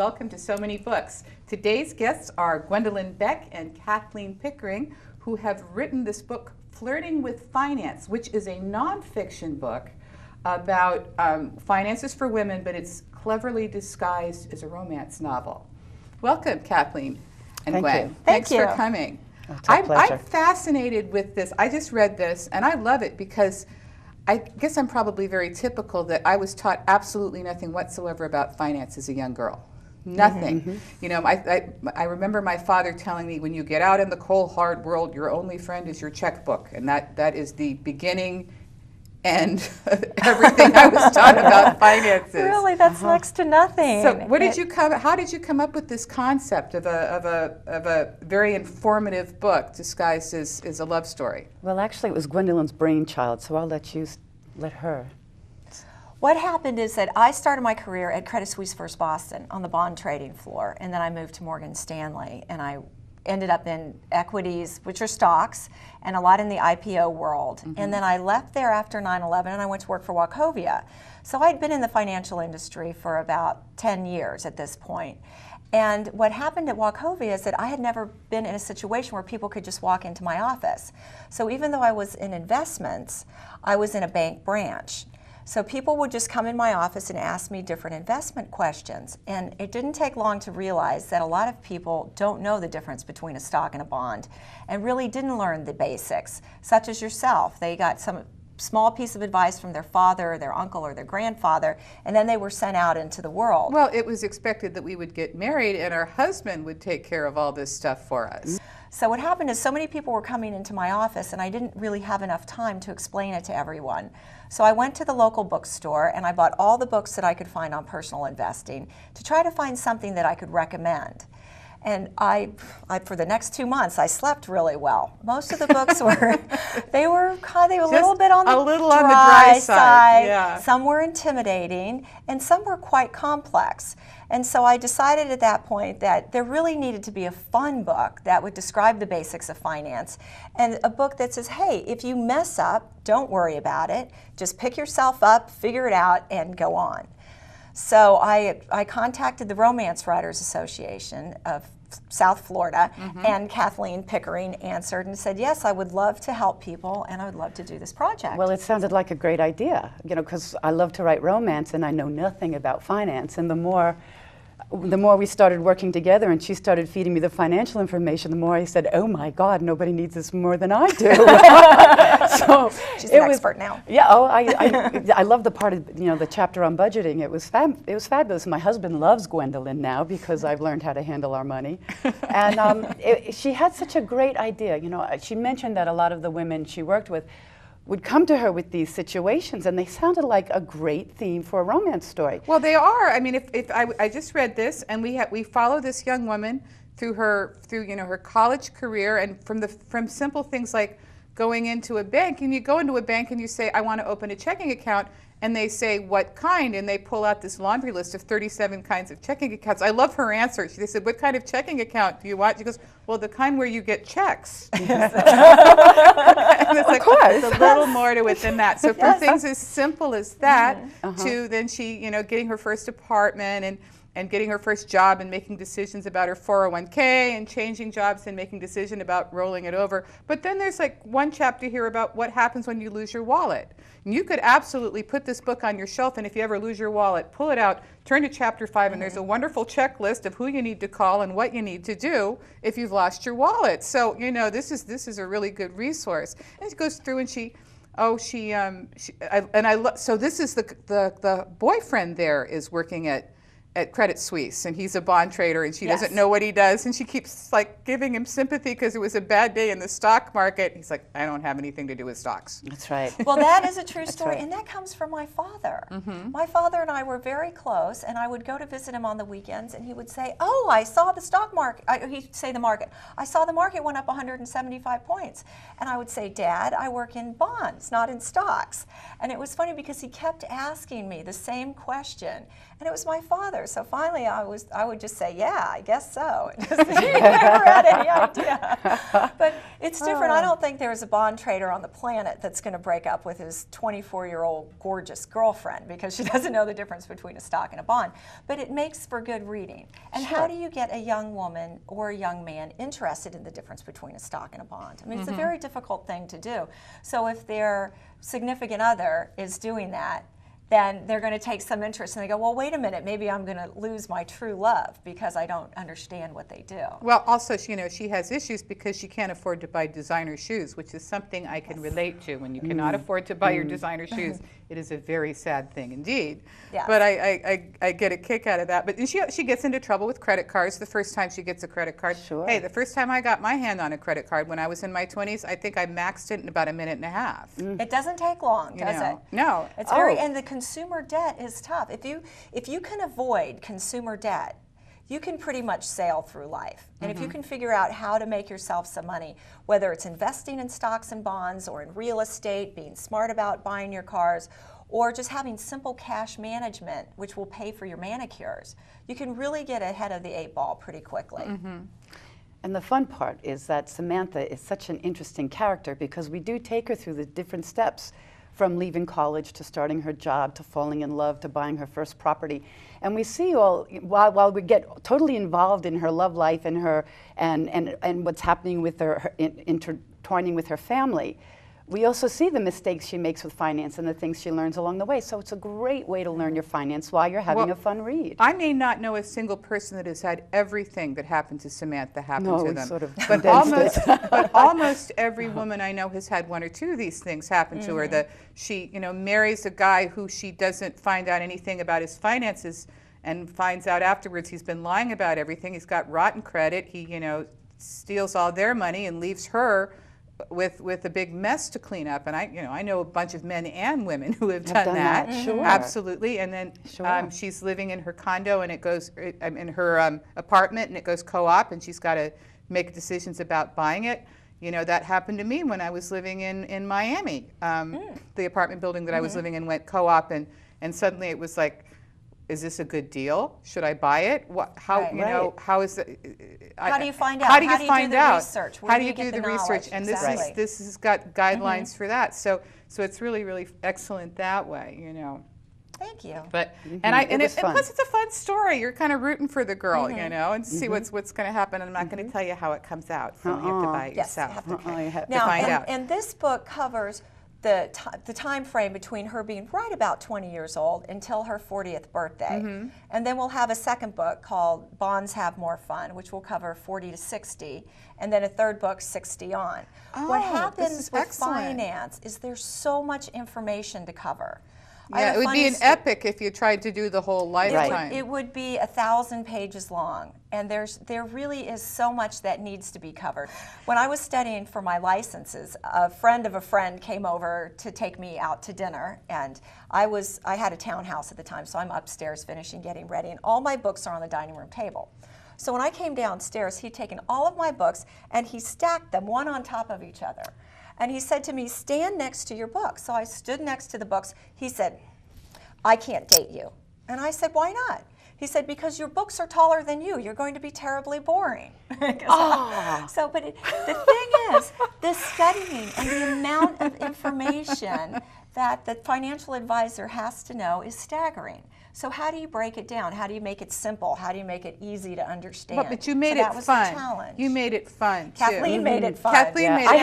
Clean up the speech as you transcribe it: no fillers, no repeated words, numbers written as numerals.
welcome to So Many Books. Today's guests are Gwendolyn Beck and Kathleen Pickering, who have written this book, Flirting with Finance, which is a nonfiction book about finances for women, but it's cleverly disguised as a romance novel. Welcome, Kathleen and Gwen. Thanks for coming. I'm fascinated with this. I just read this, and I love it because I guess I'm probably very typical that I was taught absolutely nothing whatsoever about finance as a young girl. Nothing. Mm-hmm. You know, I remember my father telling me, when you get out in the cold, hard world, your only friend is your checkbook, and that is the beginning and everything I was taught about finances. Really, that's next to nothing. So, how did you come up with this concept of a very informative book disguised as a love story? Well, actually, it was Gwendolyn's brainchild, so I'll let her. What happened is that I started my career at Credit Suisse First Boston on the bond trading floor, and then I moved to Morgan Stanley, and I ended up in equities, which are stocks, and a lot in the IPO world. Mm-hmm. And then I left there after 9/11 and I went to work for Wachovia. So I'd been in the financial industry for about 10 years at this point. And what happened at Wachovia is that I had never been in a situation where people could just walk into my office. So even though I was in investments, I was in a bank branch. So people would just come in my office and ask me different investment questions. And it didn't take long to realize that a lot of people don't know the difference between a stock and a bond and really didn't learn the basics, such as yourself. They got some small piece of advice from their father, or their uncle, or their grandfather, and then they were sent out into the world. Well, it was expected that we would get married and our husband would take care of all this stuff for us. So what happened is so many people were coming into my office and I didn't really have enough time to explain it to everyone. So I went to the local bookstore and I bought all the books that I could find on personal investing to try to find something that I could recommend. And I for the next 2 months, I slept really well. Most of the books were, they were a little bit on the dry side. Yeah. Some were intimidating, and some were quite complex. And so I decided at that point that there really needed to be a fun book that would describe the basics of finance, and a book that says, hey, if you mess up, don't worry about it. Just pick yourself up, figure it out, and go on. So I contacted the Romance Writers Association of South Florida, and Kathleen Pickering answered and said, yes, I would love to help people and I would love to do this project. Well, it sounded like a great idea, you know, because I love to write romance and I know nothing about finance, and the more we started working together and she started feeding me the financial information, the more I said, oh my God, nobody needs this more than I do. So she's an expert now. Yeah, I love the part of, the chapter on budgeting. It was fabulous. My husband loves Gwendolyn now because I've learned how to handle our money. And she had such a great idea. She mentioned that a lot of the women she worked with would come to her with these situations, and they sounded like a great theme for a romance story. Well, they are. I mean, I just read this, and we follow this young woman through her college career, and from simple things like going into a bank, and you go into a bank and you say, I want to open a checking account, and they say, what kind? And they pull out this laundry list of 37 kinds of checking accounts. I love her answer. They said, what kind of checking account do you want? She goes, well, the kind where you get checks. And it's like, there's a little more to it than that. So from things as simple as that to then she, getting her first apartment and getting her first job and making decisions about her 401k and changing jobs and making decision about rolling it over. But then there's like one chapter here about what happens when you lose your wallet. And you could absolutely put this book on your shelf, and if you ever lose your wallet, pull it out, turn to chapter 5, and there's a wonderful checklist of who you need to call and what you need to do if you've lost your wallet. So, this is a really good resource. And she goes through and so this is the boyfriend there is working at Credit Suisse, and he's a bond trader, and she doesn't know what he does, and she keeps like giving him sympathy because it was a bad day in the stock market. He's like, I don't have anything to do with stocks. That's right. Well, that is a true story, and that comes from my father. My father and I were very close, and I would go to visit him on the weekends, and he would say, oh, I saw the stock market. He'd say the market. I saw the market went up 175 points. And I would say, Dad, I work in bonds, not in stocks. And it was funny because he kept asking me the same question, and it was my father. So finally, I would just say, yeah, I guess so. He never had any idea. But It's different. I don't think there's a bond trader on the planet that's going to break up with his 24-year-old gorgeous girlfriend because she doesn't know the difference between a stock and a bond. But it makes for good reading. And how do you get a young woman or a young man interested in the difference between a stock and a bond? I mean, it's a very difficult thing to do. So if their significant other is doing that, then they're going to take some interest and they go, well, wait a minute, maybe I'm going to lose my true love because I don't understand what they do. Well, also, she has issues because she can't afford to buy designer shoes, which is something I can relate to. When you cannot afford to buy your designer shoes, it is a very sad thing indeed. Yes. But I get a kick out of that. But she gets into trouble with credit cards the first time she gets a credit card. Sure. Hey, the first time I got my hand on a credit card when I was in my 20s, I think I maxed it in about a minute and a half. It doesn't take long, does it? No. It's very, and the consumer debt is tough. If you can avoid consumer debt, you can pretty much sail through life. And if you can figure out how to make yourself some money, whether it's investing in stocks and bonds or in real estate, being smart about buying your cars, or just having simple cash management, which will pay for your manicures, you can really get ahead of the 8 ball pretty quickly. And the fun part is that Samantha is such an interesting character because we do take her through the different steps from leaving college to starting her job to falling in love to buying her first property. And we see all, while we get totally involved in her love life and her and what's happening with her intertwining with her family, we also see the mistakes she makes with finance and the things she learns along the way. So it's a great way to learn your finance while you're having a fun read. I may not know a single person that has had everything that happened to Samantha happen to them. Sort of but almost every woman I know has had 1 or 2 of these things happen to her. That she, marries a guy who she doesn't find out anything about his finances and finds out afterwards he's been lying about everything. He's got rotten credit. He, steals all their money and leaves her with a big mess to clean up. And I know a bunch of men and women who have done that. Sure. Absolutely. And then she's living in her condo and it goes in her apartment and it goes co-op and she's got to make decisions about buying it. That happened to me when I was living in Miami. The apartment building that I was living in went co-op and suddenly it was like, is this a good deal? Should I buy it? How is it? How do you find out? How do you find out? Research? How do you do the research? And exactly. this has got guidelines for that. So it's really, really excellent that way, Thank you. But and plus it's a fun story. You're kind of rooting for the girl, and see what's going to happen. And I'm not going to tell you how it comes out, so you have to buy it yourself. You have to find out. And this book covers the time frame between her being right about 20 years old until her 40th birthday. And then we'll have a second book called Bonds Have More Fun, which will cover 40 to 60, and then a third book, 60 on. What happens with finance is there's so much information to cover. Yeah, it would be an epic if you tried to do the whole lifetime. It would be 1,000 pages long, and there really is so much that needs to be covered. When I was studying for my licenses, a friend of a friend came over to take me out to dinner, and I had a townhouse at the time, so I'm upstairs finishing getting ready, and all my books are on the dining room table. So when I came downstairs, he'd taken all of my books, and he stacked them one on top of each other. And he said to me, stand next to your books. So I stood next to the books. He said, I can't date you. And I said, why not? He said, because your books are taller than you. You're going to be terribly boring. The thing is, the studying and the amount of information that the financial advisor has to know is staggering. So how do you break it down? How do you make it simple? How do you make it easy to understand? But you made it fun. That was the challenge. You made it fun, too. Kathleen made it fun. Kathleen made it